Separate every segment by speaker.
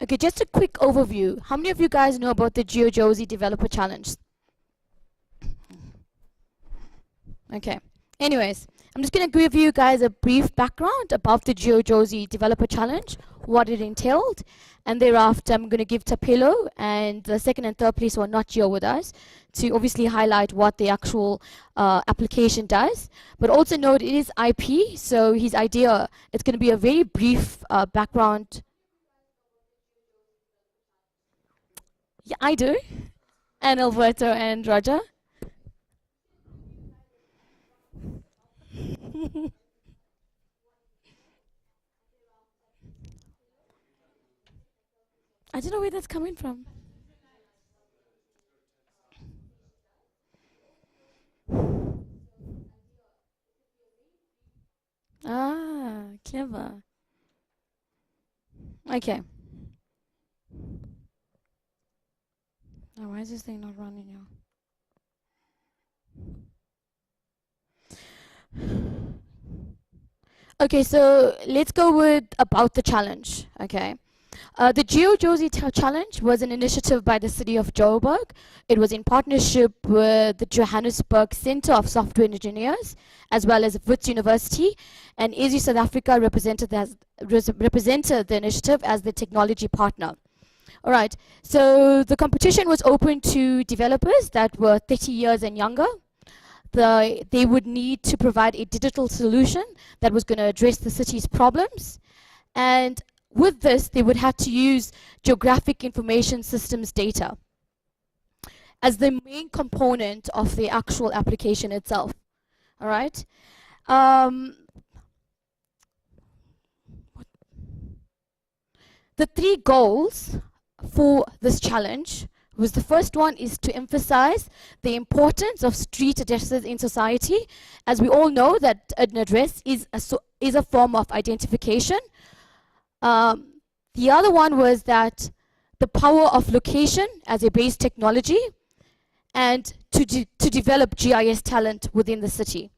Speaker 1: Okay, just a quick overview. How many of you guys know about the GeoJozi Developer Challenge? Okay. Anyways, I'm just going to give you guys a brief background about the GeoJozi Developer Challenge, what it entailed, and thereafter I'm going to give Tapelo and the second and third place who are not here with us to obviously highlight what the actual application does. But also note it is IP, so his idea, it's going to be a very brief background. Yeah, I do. And Alberto and Roger. I don't know where that's coming from. Ah, clever. Okay. Now, why is this thing not running now? Okay, so let's go with about the challenge. Okay. The GeoJozi Challenge was an initiative by the city of Joburg. It was in partnership with the Johannesburg Center of Software Engineers, as well as Wits University, and Esri South Africa represented the initiative as the technology partner. All right, so the competition was open to developers that were 30 years and younger. They would need to provide a digital solution that was going to address the city's problems. And with this, they would have to use geographic information systems data as the main component of the actual application itself. All right. The three goals for this challenge was the first one is to emphasize the importance of street addresses in society. As we all know that an address is a form of identification. The other one was that the power of location as a base technology and to develop GIS talent within the city.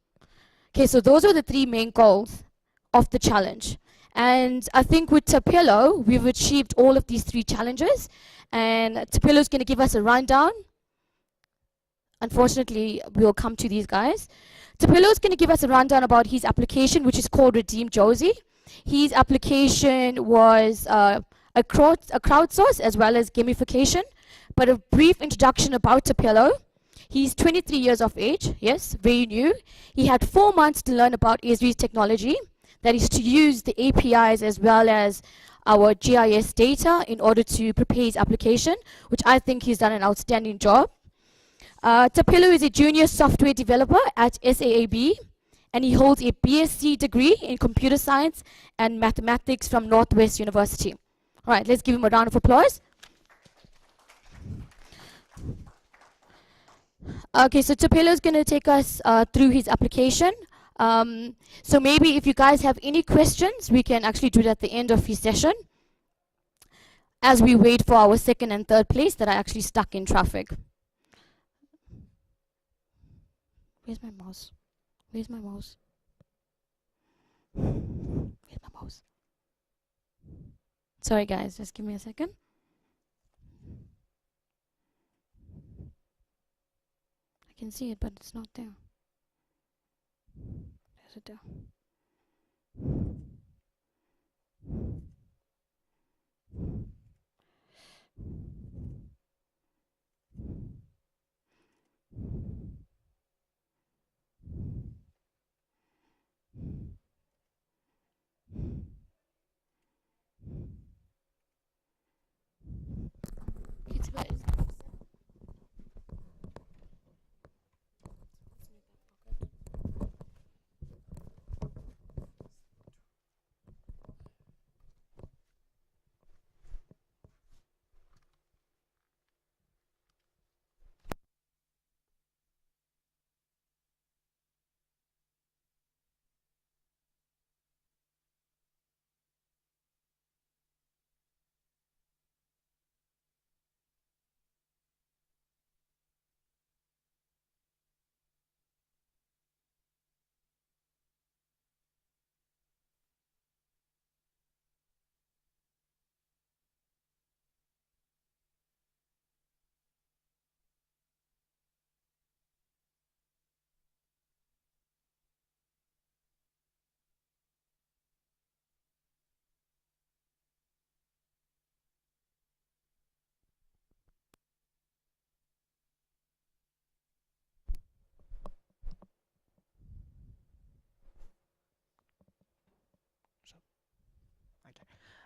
Speaker 1: Okay, so those are the three main goals of the challenge. And I think with Tapelo, we've achieved all of these three challenges. And Tapelo is going to give us a rundown. Unfortunately, we'll come to these guys. Tapelo is going to give us a rundown about his application, which is called GeoJozi. His application was a crowdsource as well as gamification. But a brief introduction about Tapelo. He's 23 years of age, yes, very new. He had 4 months to learn about Esri's technology. That is to use the APIs as well as our GIS data in order to prepare his application, which I think he's done an outstanding job. Tapelo is a junior software developer at SAAB, and he holds a BSc degree in computer science and mathematics from Northwest University. All right, let's give him a round of applause. Okay, so Tapelo is going to take us through his application. So maybe if you guys have any questions, we can actually do it at the end of his session as we wait for our second and third place that are actually stuck in traffic. Where's my mouse? Where's my mouse? Where's my mouse? Sorry guys, just give me a second. I can see it, but it's not there. Is it there? It's about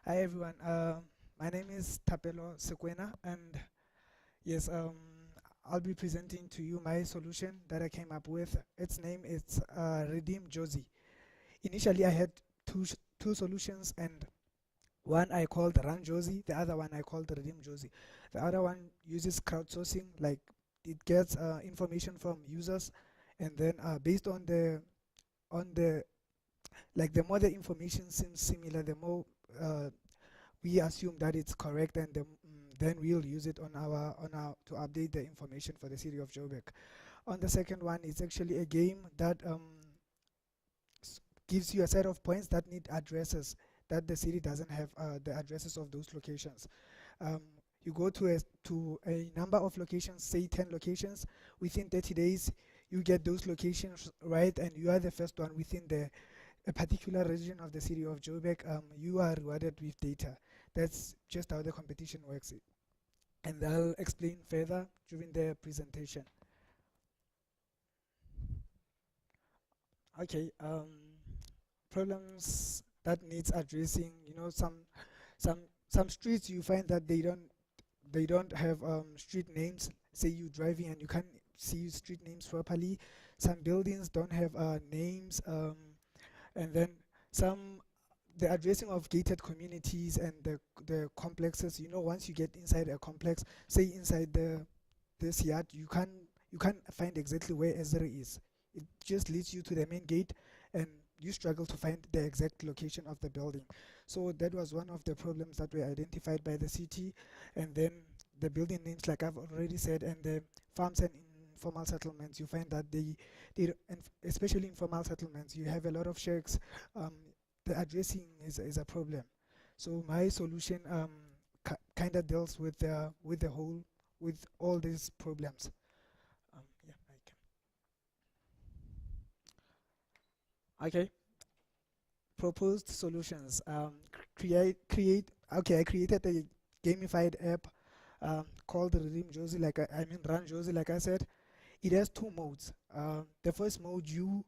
Speaker 2: Hi everyone. My name is Tapelo Sekwena, and yes, I'll be presenting to you my solution that I came up with. Its name is Redeem Jozi. Initially, I had two solutions, and one I called Run Jozi, the other one I called Redeem Jozi. The other one uses crowdsourcing, like it gets information from users, and then based on the like the more the information seems similar, the more we assume that it's correct, and then we'll use it on our to update the information for the city of Joburg. On the second one, it's actually a game that gives you a set of points that need addresses that the city doesn't have the addresses of those locations. Um, you go to a number of locations, say 10 locations. Within 30 days, you get those locations right, and you are the first one within a particular region of the city of Joburg. You are rewarded with data. That's just how the competition works, and I'll explain further during the presentation. Okay, problems that needs addressing. Some streets you find that they don't have street names. Say you driving and you can't see street names properly. Some buildings don't have names, and then some the addressing of gated communities and the complexes. Once you get inside a complex, say inside this yard, you can't find exactly where Esri is. It just leads you to the main gate, and you struggle to find the exact location of the building. So that was one of the problems that were identified by the city. And then the building names, like I've already said, and the farms and informal settlements, you find that and especially informal settlements, you have a lot of shacks. Um, the addressing is a problem. So my solution kind of deals with all these problems. Yeah, okay. Proposed solutions. Create. Okay, I created a gamified app called Redeem Jozi. I mean Run Jozi. Like I said, it has two modes. The first mode, you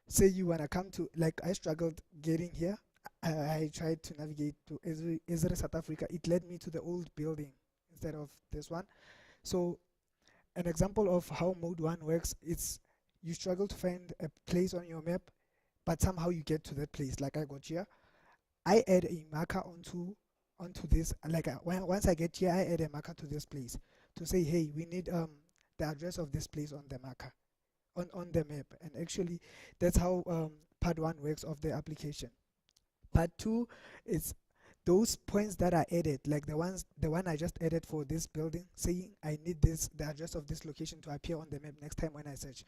Speaker 2: say you wanna come to. Like I struggled getting here. I tried to navigate to Esri, South Africa. It led me to the old building instead of this one. So an example of how mode one works, it's you struggle to find a place on your map, but somehow you get to that place. Like I got here, I add a marker onto this. Like once I get here, I add a marker to this place to say, hey, we need the address of this place on the marker on the map. And actually, that's how part one works of the application. Part two is those points that are added, like the one I just added for this building, saying I need the address of this location to appear on the map next time when I search.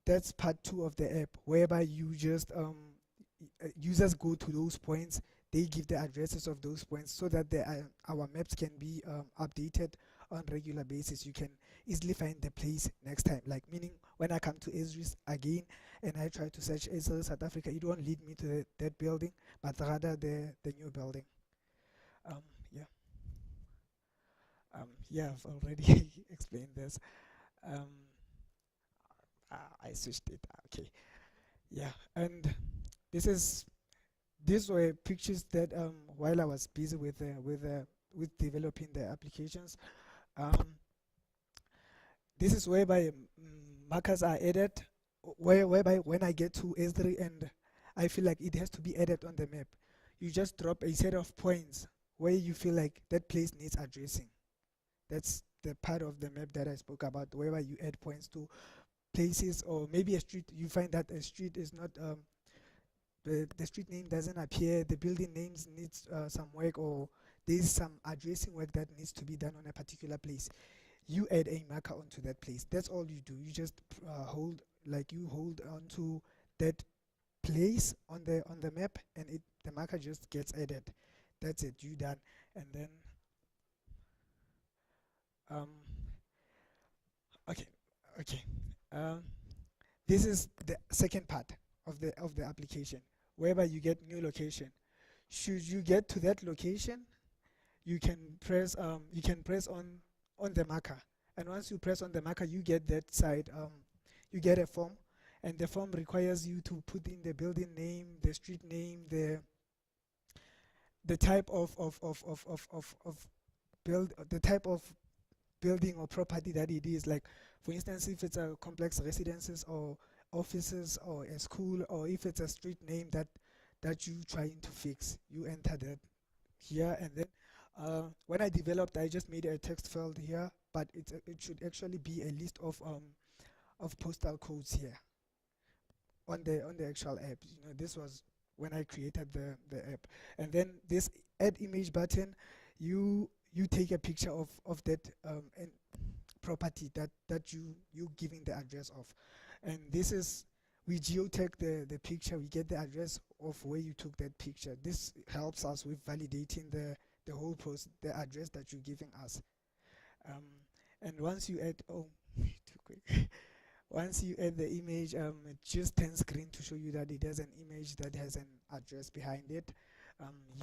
Speaker 2: That's part two of the app, whereby you just users go to those points. They give the addresses of those points so that our maps can be updated on regular basis. You can easily find the place next time. Like meaning, when I come to Esri again and I try to search Esri South Africa, it won't lead me to that building, but rather the new building. Um, yeah, yeah, I've already explained this. Um, I switched it. Okay, yeah, and this is these were pictures that while I was busy with developing the applications. Um, this is whereby markers are added, whereby when I get to S3 and I feel like it has to be added on the map, you just drop a set of points where you feel like that place needs addressing. That's the part of the map that I spoke about, whereby you add points to places, or maybe a street. You find that a street is not the street name doesn't appear, the building names needs some work, or there's some addressing work that needs to be done on a particular place. You add a marker onto that place. That's all you do. You just hold onto that place on the map, and the marker just gets added. That's it. You done. And then um okay, okay. Um, this is the second part of the application, whereby you get new location. Should you get to that location, you can press on the marker, and once you press on the marker, you get that side. You get a form, and the form requires you to put in the building name, the street name, the type of the type of building or property that it is. Like, for instance, if it's a complex residences or offices or a school, or if it's a street name that you trying to fix, you enter that here. And then when I developed, I just made a text field here, but it should actually be a list of postal codes here on the actual app. You know, this was when I created the app. And then this add image button, you take a picture of that and property that you giving the address of. And this is, we geotag the picture, we get the address of where you took that picture. This helps us with validating the whole process, the address that you're giving us. um, and once you add, oh, too quick. Once you add the image, it just turns green to show you that it has an image that has an address behind it.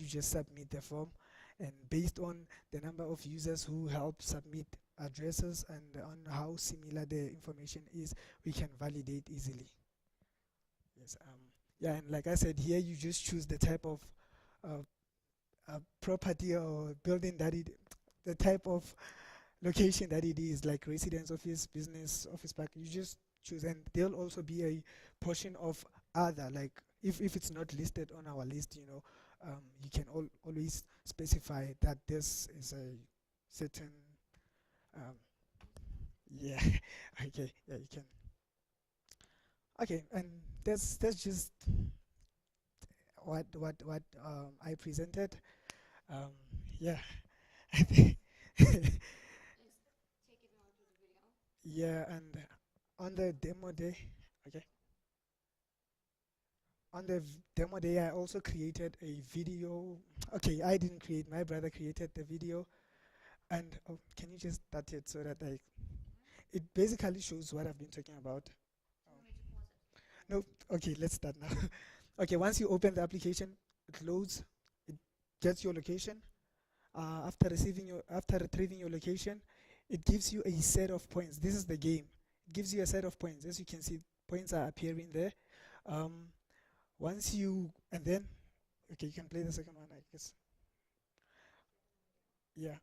Speaker 2: You just submit the form, and based on the number of users who help submit addresses and on how similar the information is, we can validate easily. Yes. Yeah, and like I said, here you just choose the type of uh, property or building that the type of location that it is, like residence, office, business, office park. You just choose, and there'll also be a portion of other, like if it's not listed on our list, you can always specify that this is a certain, um, yeah. Okay, yeah, you can. Okay, and that's just what I presented. Um, yeah, I think. Yeah, and on the demo day, okay, on the demo day, I also created a video. Okay, I didn't create, my brother created the video. And oh, can you just start it so that it basically shows what I've been talking about. Um, no, okay, let's start now. Okay, once you open the application, it loads, it gets your location. After retrieving your location, it gives you a set of points. This is the game. It gives you a set of points. As you can see, points are appearing there. Um, once you and then, okay, you can play the second one, I guess. Yeah.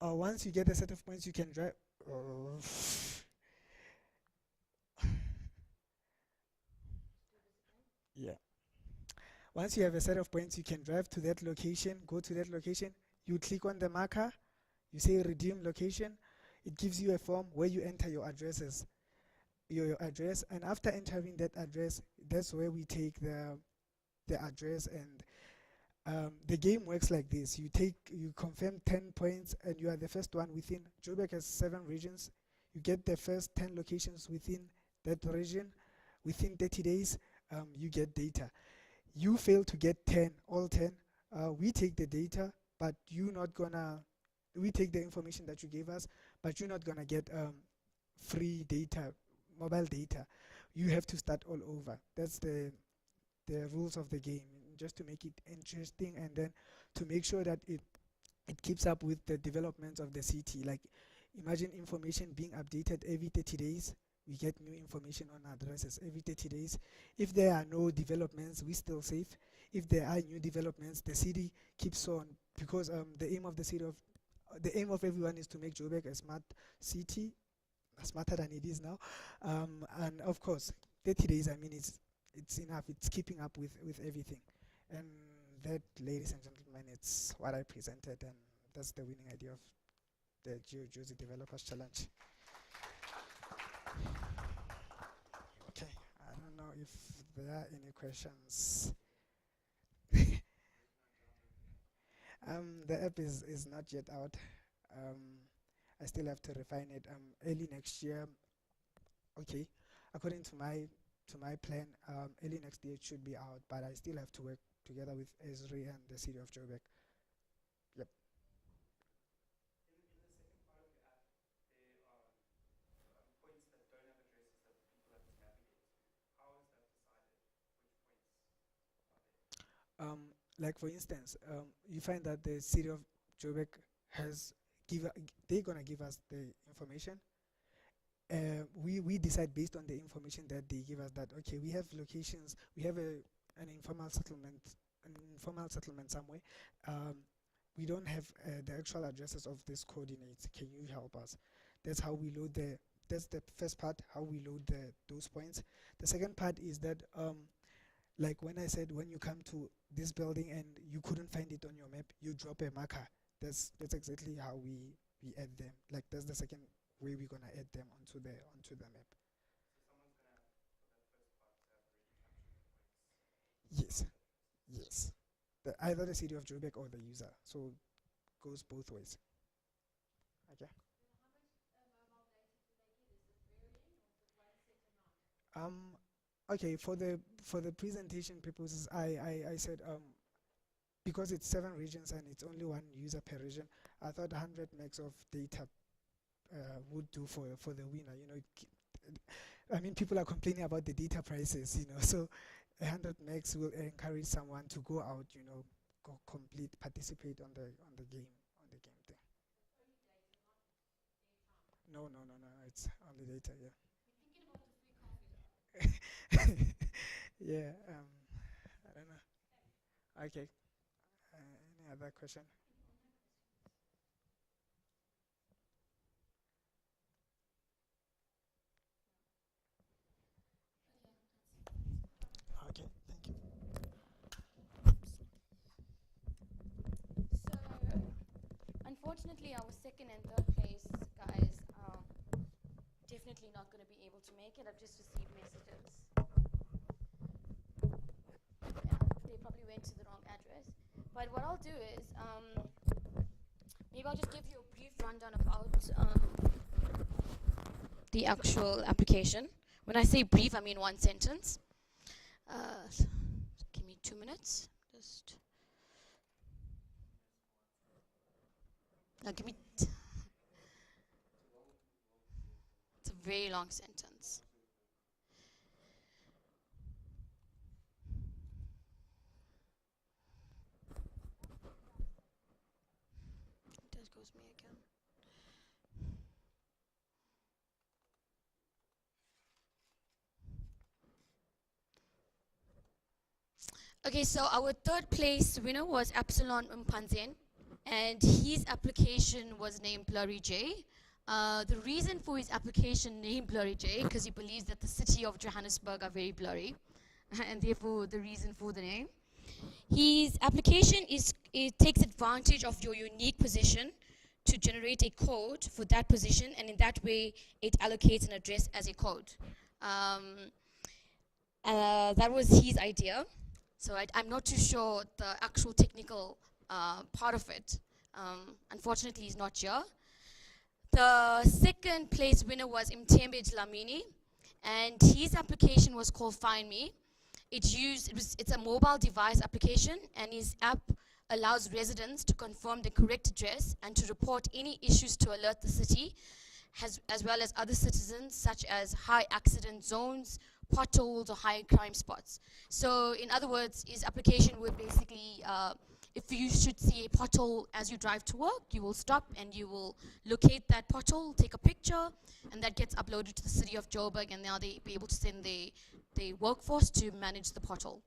Speaker 2: Once you get a set of points, you can drive. Uh, yeah. Once you have a set of points, you can drive to that location. Go to that location. You click on the marker. You say redeem location. It gives you a form where you enter your addresses, your address, and after entering that address, that's where we take the address. And the game works like this: you confirm 10 points, and you are the first one within. Joburg has 7 regions. You get the first 10 locations within that region. Within 30 days, you get data. You fail to get 10, all 10. We take the data, but you not gonna. We take the information that you gave us, but you're not gonna get free data, mobile data. You have to start all over. That's the rules of the game, just to make it interesting, and then to make sure that it keeps up with the developments of the city. Like, imagine information being updated every 30 days. We get new information on addresses every 30 days. If there are no developments, we still safe. If there are new developments, the city keeps on, because the aim of everyone is to make Joburg a smart city, smarter than it is now. And of course, 30 days, I mean, it's enough. It's keeping up with everything. And that, ladies and gentlemen, it's what I presented, and that's the winning idea of the GeoJozi Developers Challenge. Okay, I don't know if there are any questions. The app is not yet out. Um, I still have to refine it. Early next year, okay. According to my plan, early next year it should be out, but I still have to work together with Esri and the city of Joburg. Yep. Like, for instance, you find that the city of Joburg has give they're gonna give us the information. We decide based on the information that they give us, that okay, we have locations, we have an informal settlement informal settlement somewhere. We don't have the actual addresses of these coordinates. Can you help us? That's how we load the. That's the first part. How we load those points. The second part is that like when I said when you come to this building and you couldn't find it on your map, you drop a marker. That's exactly how we add them. Like that's the second way we're gonna add them onto the map. Yes, yes. Either the city of Joburg or the user. So goes both ways. Okay. Um. Okay. For the presentation purposes, I said because it's 7 regions and it's only one user per region, I thought 100 megs of data would do for the winner. I mean, people are complaining about the data prices. So 100 megs will encourage someone to go out. Go complete, participate on the game thing. No, no, no, no. It's only data. Yeah. Yeah. I don't know. Okay. Any other question? Okay. Thank you.
Speaker 1: So, unfortunately, our second and third place guys are definitely not going to be able to make it. I've just received messages. Yeah, they probably went to the wrong address. But what I'll do is, maybe I'll just give you a brief rundown about the actual application. When I say brief, I mean one sentence. Uh, Give me 2 minutes. Just no, give me. It's a very long sentence. There goes me again. Okay, so our third place winner was Epsilon Mpanzen, and his application was named Blurry J. The reason for his application named Blurry J, because he believes that the city of Johannesburg are very blurry, and therefore the reason for the name. His application it takes advantage of your unique position to generate a code for that position, and in that way, it allocates an address as a code. Um, that was his idea. So I'm not too sure the actual technical part of it. Unfortunately, he's not here. The second place winner was Mtembe Dlamini, and his application was called Find Me. It's a mobile device application, and his app allows residents to confirm the correct address and to report any issues to alert the city, as well as other citizens, such as high accident zones, potholes, or high crime spots. So in other words, his application would basically, if you should see a pothole as you drive to work, you will stop and you will locate that pothole, take a picture, and that gets uploaded to the city of Joburg, and now they be able to send the workforce to manage the pothole.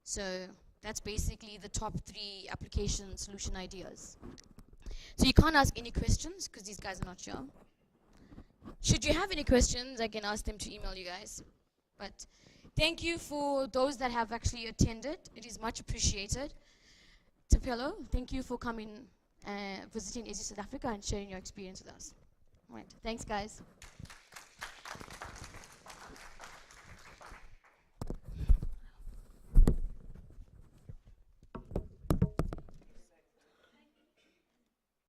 Speaker 1: So that's basically the top 3 application solution ideas. So you can't ask any questions because these guys are not here. Should you have any questions, I can ask them to email you guys. But thank you for those that have actually attended. It is much appreciated. Tapelo, thank you for coming, visiting Esri South Africa and sharing your experience with us. All right, thanks guys.